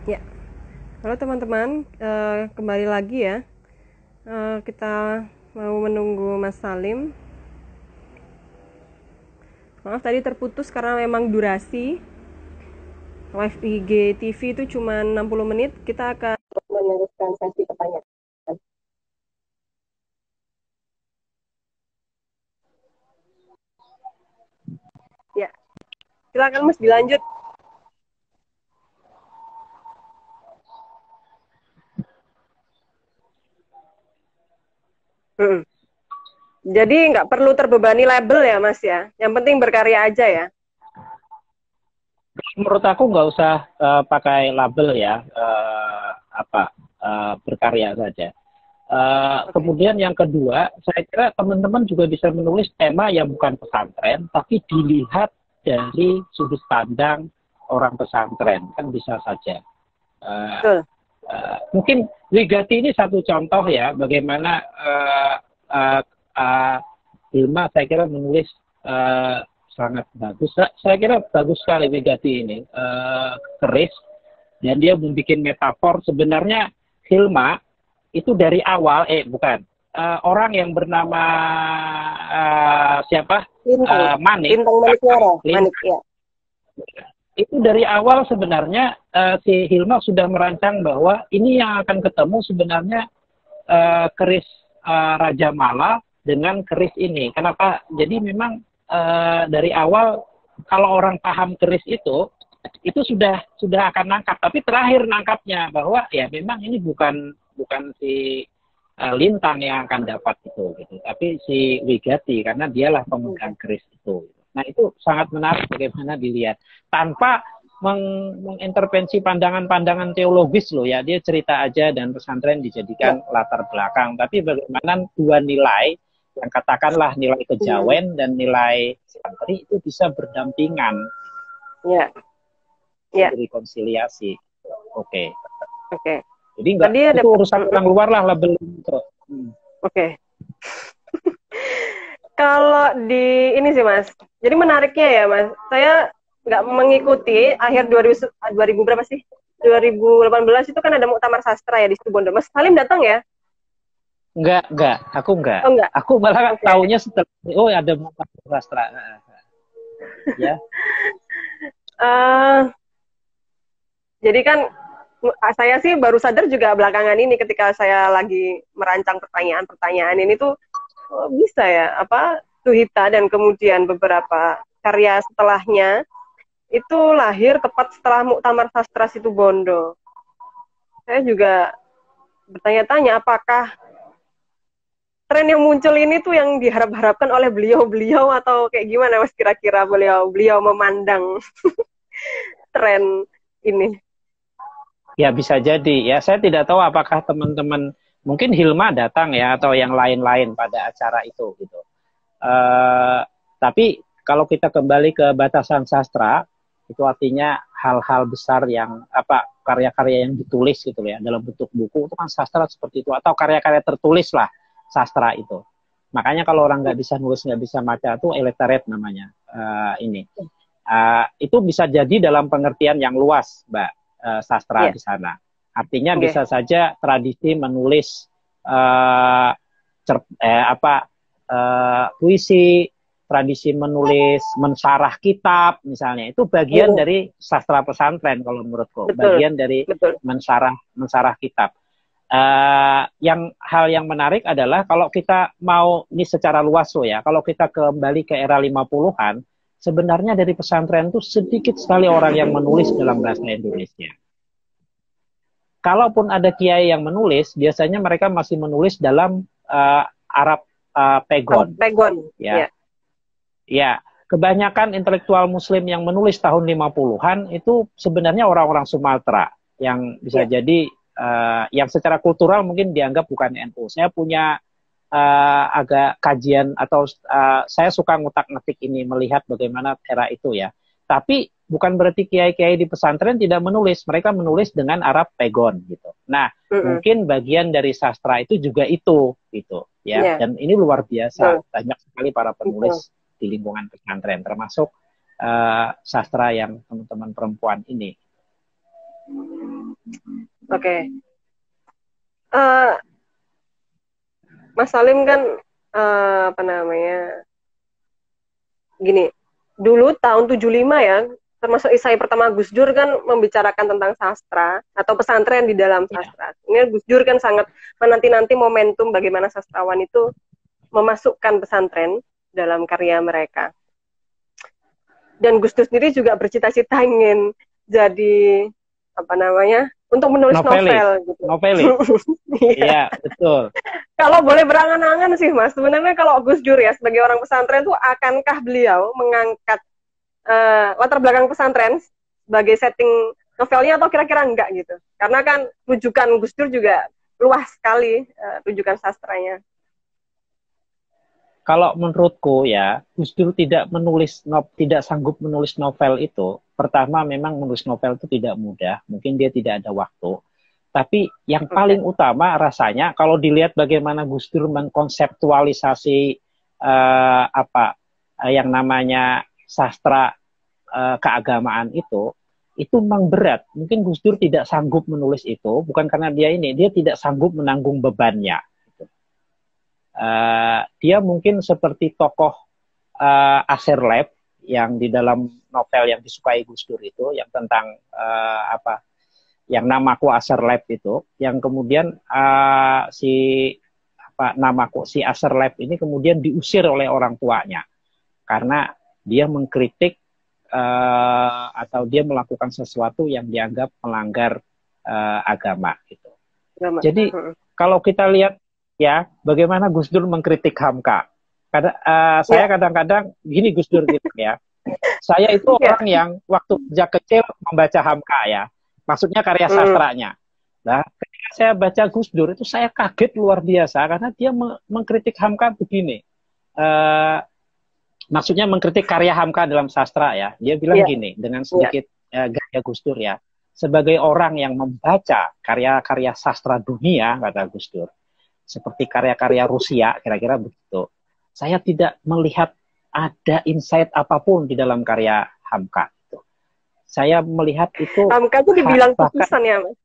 Ya, halo teman-teman, kembali lagi ya. Kita mau menunggu Mas Salim. Maaf tadi terputus karena memang durasi live IGTV itu cuma 60 menit. Kita akan meneruskan sesi pertanyaan. Ya, silakan Mas dilanjut. Hmm. Jadi nggak perlu terbebani label ya Mas ya. Yang penting berkarya aja ya. Menurut aku nggak usah pakai label ya, berkarya saja. Oke. Kemudian yang kedua, saya kira teman-teman juga bisa menulis tema yang bukan pesantren, tapi dilihat dari sudut pandang orang pesantren, kan bisa saja. Uh, Betul. Mungkin Wigati ini satu contoh ya, bagaimana uh, uh, Hilma saya kira menulis uh, sangat bagus. Saya kira bagus sekali Wigati ini, keris, dan dia membuat metafor. Sebenarnya Hilma itu dari awal, bukan, orang yang bernama siapa, Lintang. Manik, Lintang Manikmoro. Manik, Lintang, ya. itu dari awal sebenarnya si Hilma sudah merancang bahwa ini yang akan ketemu sebenarnya keris Raja Mala dengan keris ini. Kenapa? Jadi memang dari awal kalau orang paham keris itu sudah akan nangkap. Tapi terakhir nangkapnya bahwa ya memang ini bukan si Lintang yang akan dapat itu, gitu. Tapi si Wigati karena dialah pemegang keris itu. Nah itu sangat menarik bagaimana dilihat tanpa mengintervensi pandangan-pandangan teologis loh ya, dia cerita aja dan pesantren Ya. dijadikan latar belakang, tapi bagaimana dua nilai yang katakanlah nilai Hmm. kejawen dan nilai santri itu bisa berdampingan, Ya. bisa Ya. direkonsiliasi. Oke, Oke. jadi enggak, Tadi ada itu urusan orang luar lah label itu. Oke. Kalau di ini sih Mas, jadi menariknya ya Mas, saya nggak mengikuti akhir 2000 berapa sih? 2018 itu kan ada Muktamar Sastra ya di situ Bondo. Mas Salim datang ya? Enggak, aku enggak. Oh enggak? Aku malah Oke. taunya setelah, oh ada sastra. Ya. Uh, jadi kan saya sih baru sadar juga belakangan ini ketika saya lagi merancang pertanyaan-pertanyaan ini tuh bisa ya apa Tuhita dan kemudian beberapa karya setelahnya itu lahir tepat setelah Muktamar Sastra Situ Bondo. Saya juga bertanya-tanya apakah tren yang muncul ini tuh yang diharap-harapkan oleh beliau-beliau atau kayak gimana Mas kira-kira beliau memandang tren ini. Ya bisa jadi. Ya saya tidak tahu apakah teman-teman mungkin Hilma datang ya atau yang lain-lain pada acara itu gitu. Uh, tapi kalau kita kembali ke batasan sastra itu artinya hal-hal besar yang apa karya-karya yang ditulis gitu ya dalam bentuk buku itu kan sastra seperti itu atau karya-karya tertulis lah sastra itu. Makanya kalau orang nggak bisa nulis nggak bisa baca itu illiterate namanya ini. Itu bisa jadi dalam pengertian yang luas, Mbak, sastra Ya, di sana. Artinya oke. bisa saja tradisi menulis uh, puisi, tradisi menulis mensarah kitab, misalnya itu bagian Hmm, dari sastra pesantren kalau menurutku, betul, bagian dari betul. mensarah kitab. Yang hal yang menarik adalah kalau kita mau ini secara luas loh ya, kalau kita kembali ke era 50-an, sebenarnya dari pesantren itu sedikit sekali orang yang menulis dalam bahasa Indonesia. Kalaupun ada kiai yang menulis, biasanya mereka masih menulis dalam Arab Pegon, Pegon, ya. ya. Ya, kebanyakan intelektual muslim yang menulis tahun 50-an itu sebenarnya orang-orang Sumatera yang bisa Ya. jadi yang secara kultural mungkin dianggap bukan NU. Saya punya agak kajian atau saya suka ngutak-ngetik ini melihat bagaimana era itu ya. Tapi bukan berarti kiai-kiai di pesantren tidak menulis, mereka menulis dengan Arab Pegon gitu. Nah, Mm-mm. mungkin bagian dari sastra itu juga itu gitu ya. Ya, Dan ini luar biasa, betul, banyak sekali para betul. penulis di lingkungan pesantren, termasuk sastra yang teman-teman perempuan ini. Oke. Eh, Mas Salim kan apa namanya? Gini, dulu tahun 75 ya, termasuk isai pertama Gus Dur kan membicarakan tentang sastra atau pesantren di dalam Ya. sastra. Ini Gus Dur kan sangat menanti-nanti momentum bagaimana sastrawan itu memasukkan pesantren dalam karya mereka. Dan Gus Dur sendiri juga bercita-cita ingin jadi apa namanya untuk menulis Novelis, novel gitu. novelis. Iya. Iya, betul. Kalau boleh berangan-angan sih Mas, sebenarnya kalau Gus Dur ya sebagai orang pesantren tuh akankah beliau mengangkat latar belakang pesantren sebagai setting novelnya atau kira-kira enggak gitu? Karena kan rujukan Gus Dur juga luas sekali rujukan sastranya. Kalau menurutku ya, Gus Dur tidak sanggup menulis novel itu. Pertama, memang menulis novel itu tidak mudah. Mungkin dia tidak ada waktu. Tapi yang paling utama rasanya, kalau dilihat bagaimana Gus Dur mengkonseptualisasi yang namanya sastra keagamaan itu memang berat. Mungkin Gus Dur tidak sanggup menulis itu, bukan karena dia tidak sanggup menanggung bebannya. Dia mungkin seperti tokoh Asher Leib yang di dalam novel yang disukai Gus Dur itu, yang tentang yang namaku Asher Leib itu, yang kemudian si Asher Leib ini kemudian diusir oleh orang tuanya karena dia mengkritik atau dia melakukan sesuatu yang dianggap melanggar agama gitu. Jadi kalau kita lihat ya bagaimana Gus Dur mengkritik Hamka. Saya kadang-kadang gini Gus Dur gitu ya. Saya itu orang yang waktu sejak kecil membaca Hamka ya. Maksudnya karya sastranya. Nah, ketika saya baca Gus Dur itu saya kaget luar biasa karena dia mengkritik Hamka begini. Maksudnya mengkritik karya Hamka dalam sastra ya. Dia bilang gini dengan sedikit gaya Gus Dur ya. Sebagai orang yang membaca karya-karya sastra dunia, kata Gus Dur, seperti karya-karya Rusia, kira-kira begitu, saya tidak melihat ada insight apapun di dalam karya Hamka. Saya melihat itu... Hamka itu dibilang picisan ya, Mas?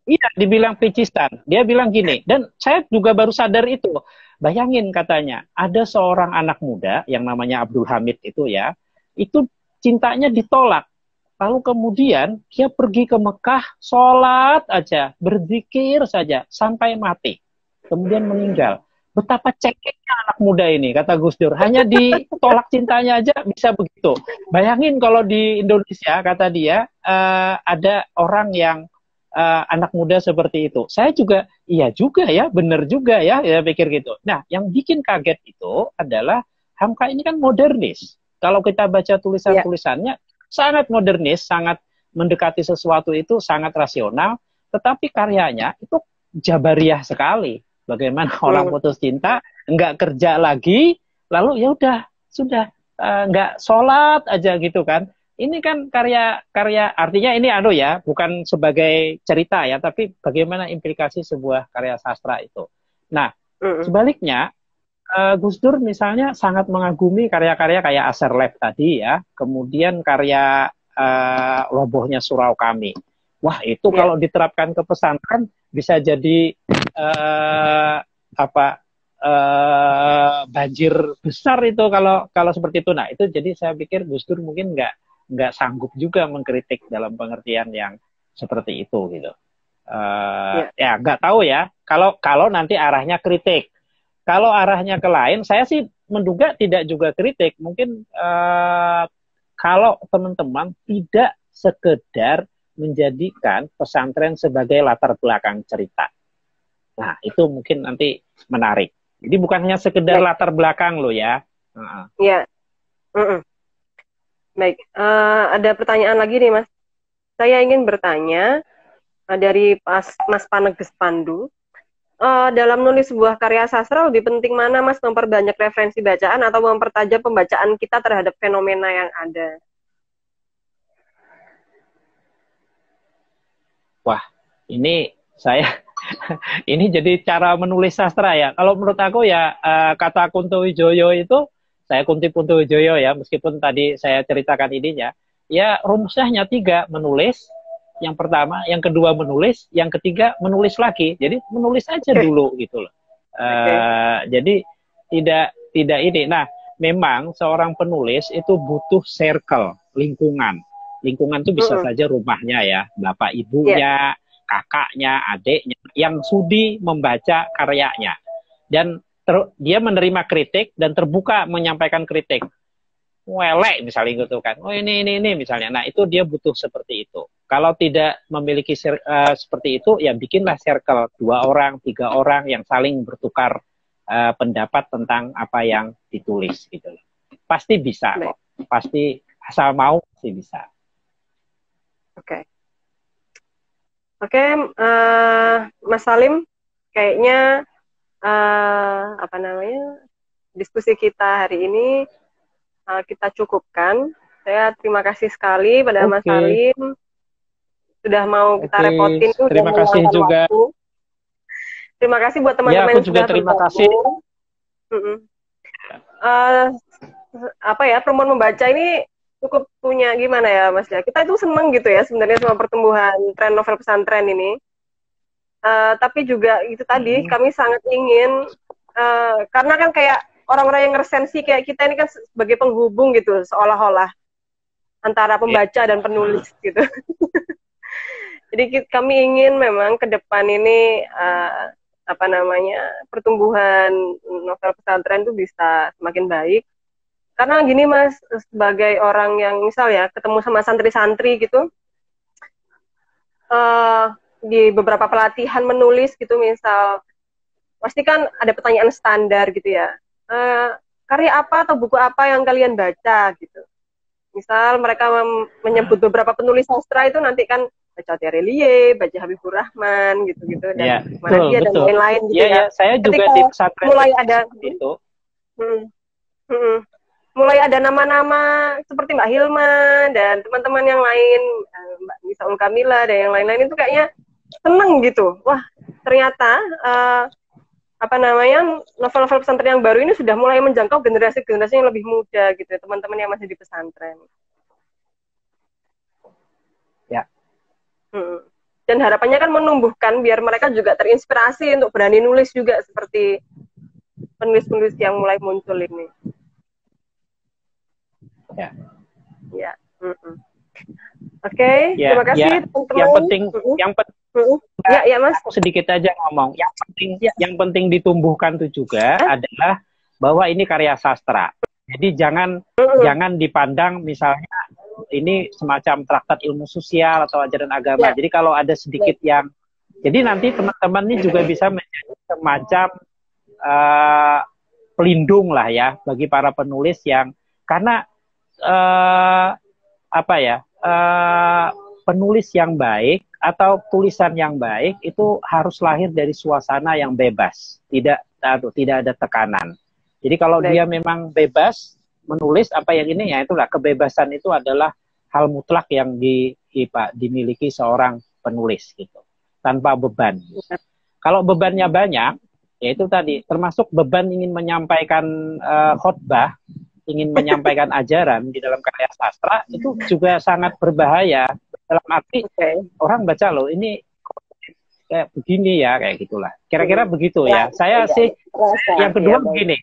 Iya, dibilang picisan. Dia bilang gini, dan saya juga baru sadar itu. Bayangin katanya, ada seorang anak muda yang namanya Abdul Hamid itu ya, itu cintanya ditolak. Lalu kemudian dia pergi ke Mekah, sholat aja, berzikir saja, sampai mati. Kemudian meninggal. Betapa ceketnya anak muda ini, kata Gus Dur. Hanya ditolak cintanya aja bisa begitu. Bayangin kalau di Indonesia, kata dia, ada orang yang anak muda seperti itu. Saya juga, iya juga ya, benar juga ya, pikir gitu. Nah, yang bikin kaget itu adalah Hamka ini kan modernis. Kalau kita baca tulisan-tulisannya, sangat modernis, sangat mendekati sesuatu itu sangat rasional, tetapi karyanya itu jabariah sekali. Bagaimana orang putus cinta, nggak kerja lagi, lalu ya udah sudah nggak sholat aja gitu kan. Ini kan karya artinya ini ya, bukan sebagai cerita ya, tapi bagaimana implikasi sebuah karya sastra itu. Nah, sebaliknya Gus Dur misalnya sangat mengagumi karya-karya kayak Asher Leib tadi ya, kemudian karya Robohnya Surau Kami. Wah itu kalau diterapkan ke pesantren bisa jadi banjir besar itu kalau seperti itu. Nah itu jadi saya pikir Gus Dur mungkin nggak sanggup juga mengkritik dalam pengertian yang seperti itu gitu. Ya nggak tahu ya. Kalau nanti arahnya kritik. Kalau arahnya ke lain, saya sih menduga tidak juga kritik. Mungkin kalau teman-teman tidak sekedar menjadikan pesantren sebagai latar belakang cerita. Nah, itu mungkin nanti menarik. Jadi bukan hanya sekedar latar belakang loh ya. Iya. Baik, ada pertanyaan lagi nih Mas. Saya ingin bertanya dari Mas Paneges Pandu. Dalam nulis sebuah karya sastra lebih penting mana Mas, memperbanyak referensi bacaan atau mempertajam pembacaan kita terhadap fenomena yang ada? Wah, ini saya ini jadi cara menulis sastra ya. Kalau menurut aku ya kata Kunto Wijoyo itu, saya kutip Kunto Wijoyo ya, meskipun tadi saya ceritakan ininya, ya rumusnya hanya 3, menulis, yang pertama, yang kedua menulis, yang ketiga menulis lagi. Jadi menulis aja dulu gitu loh. Jadi tidak ini. Nah, memang seorang penulis itu butuh circle, lingkungan. Lingkungan itu bisa saja rumahnya ya, bapak ibunya, kakaknya, adiknya, yang sudi membaca karyanya. Dan dia menerima kritik dan terbuka menyampaikan kritik. Welek misalnya gitu kan. Oh ini misalnya. Nah, itu dia butuh seperti itu. Kalau tidak memiliki seperti itu, ya bikinlah circle 2 orang, 3 orang yang saling bertukar pendapat tentang apa yang ditulis gitu. Pasti bisa kok. Pasti asal mau sih bisa. Oke. Oke, Mas Salim, kayaknya apa namanya, diskusi kita hari ini kita cukupkan. Saya terima kasih sekali pada Mas Salim sudah mau kita repotin. Terima kasih juga. Waktu. Terima kasih buat teman-teman yang sudah terima kasih. Apa ya, perempuan membaca ini cukup punya gimana ya Mas ya. Kita itu seneng gitu ya sebenarnya sama pertumbuhan tren novel pesantren ini. Tapi juga itu tadi kami sangat ingin karena kan kayak orang-orang yang ngeresensi kayak kita ini kan sebagai penghubung gitu seolah-olah antara pembaca dan penulis gitu. Jadi kami ingin memang ke depan ini apa namanya, pertumbuhan novel pesantren itu bisa semakin baik. Karena gini Mas, sebagai orang yang misal ya ketemu sama santri-santri gitu, di beberapa pelatihan menulis gitu misal, pasti kan ada pertanyaan standar gitu ya. Karya apa atau buku apa yang kalian baca gitu. Misal mereka menyebut beberapa penulis sastra itu nanti kan baca Terelie, baca Habibur Rahman gitu-gitu dan mana dia dan lain-lain gitu ya. Saya juga ketika di pesantren mulai ada itu. Mulai ada nama-nama seperti Mbak Hilma dan teman-teman yang lain, Mbak Misaul Kamila dan yang lain-lain itu kayaknya seneng gitu. Wah, ternyata apa namanya, novel-novel pesantren yang baru ini sudah mulai menjangkau generasi-generasi yang lebih muda gitu, teman-teman yang masih di pesantren. Ya. Dan harapannya kan menumbuhkan biar mereka juga terinspirasi untuk berani nulis juga seperti penulis-penulis yang mulai muncul ini. Ya. Ya. Oke, terima kasih teman-teman. Yang penting ya Mas. Sedikit aja ngomong. Yang penting ditumbuhkan itu juga adalah bahwa ini karya sastra. Jadi jangan dipandang misalnya ini semacam traktat ilmu sosial atau ajaran agama. Jadi kalau ada sedikit yang, jadi nanti teman-teman ini juga bisa menjadi semacam pelindung lah ya bagi para penulis yang, karena penulis yang baik atau tulisan yang baik itu harus lahir dari suasana yang bebas, tidak ada tekanan. Jadi kalau dia memang bebas menulis apa yang ini, ya itulah kebebasan itu adalah hal mutlak yang dimiliki seorang penulis gitu, tanpa beban. Kalau bebannya banyak, ya itu tadi, termasuk beban ingin menyampaikan khotbah, ingin menyampaikan ajaran di dalam karya sastra, itu juga sangat berbahaya. Dalam arti orang baca loh ini kayak begini ya, kayak gitulah. Kira-kira begitu ya. Saya sih yang kedua begini.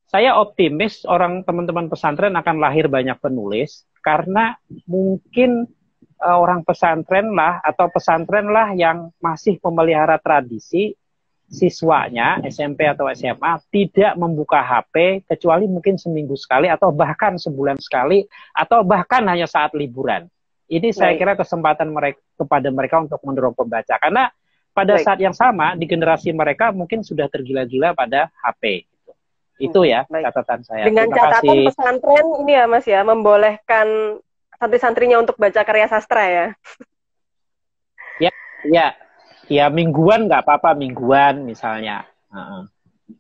Saya optimis orang teman-teman pesantren akan lahir banyak penulis karena mungkin orang pesantren lah atau pesantren lah yang masih memelihara tradisi siswanya SMP atau SMA tidak membuka HP kecuali mungkin seminggu sekali atau bahkan sebulan sekali atau bahkan hanya saat liburan. Ini saya kira kesempatan kepada mereka untuk mendorong pembaca, karena pada saat yang sama di generasi mereka mungkin sudah tergila-gila pada HP. Itu ya catatan saya. Dengan catatan pesantren ini ya Mas ya, membolehkan santri-santrinya untuk baca karya sastra ya. Ya mingguan nggak apa-apa, mingguan misalnya.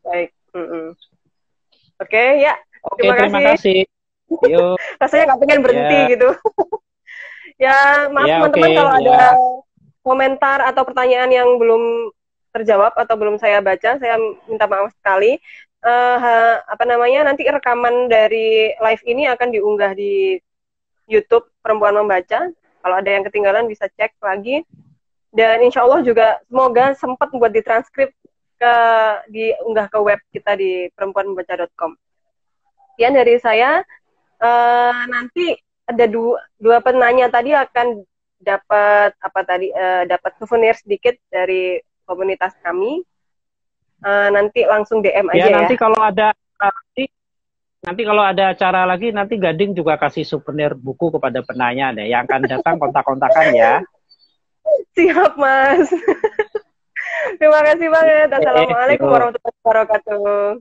Baik. Oke, ya. Terima kasih. Rasanya nggak pengen berhenti gitu. Ya, maaf teman-teman kalau ada komentar atau pertanyaan yang belum terjawab atau belum saya baca, saya minta maaf sekali. Nanti rekaman dari live ini akan diunggah di YouTube Perempuan Membaca. Kalau ada yang ketinggalan bisa cek lagi. Dan insya Allah juga semoga sempat buat ditranskrip diunggah ke web kita di perempuanmembaca.com. Sekian dari saya. Nanti ada dua penanya tadi akan dapat dapat souvenir sedikit dari komunitas kami. Nanti langsung DM aja ya. Nanti kalau ada nanti kalau ada acara lagi, nanti Gading juga kasih souvenir buku kepada penanya deh. Yang akan datang kontak-kontakan ya. Siap, Mas. Terima kasih banget. Assalamualaikum warahmatullahi wabarakatuh.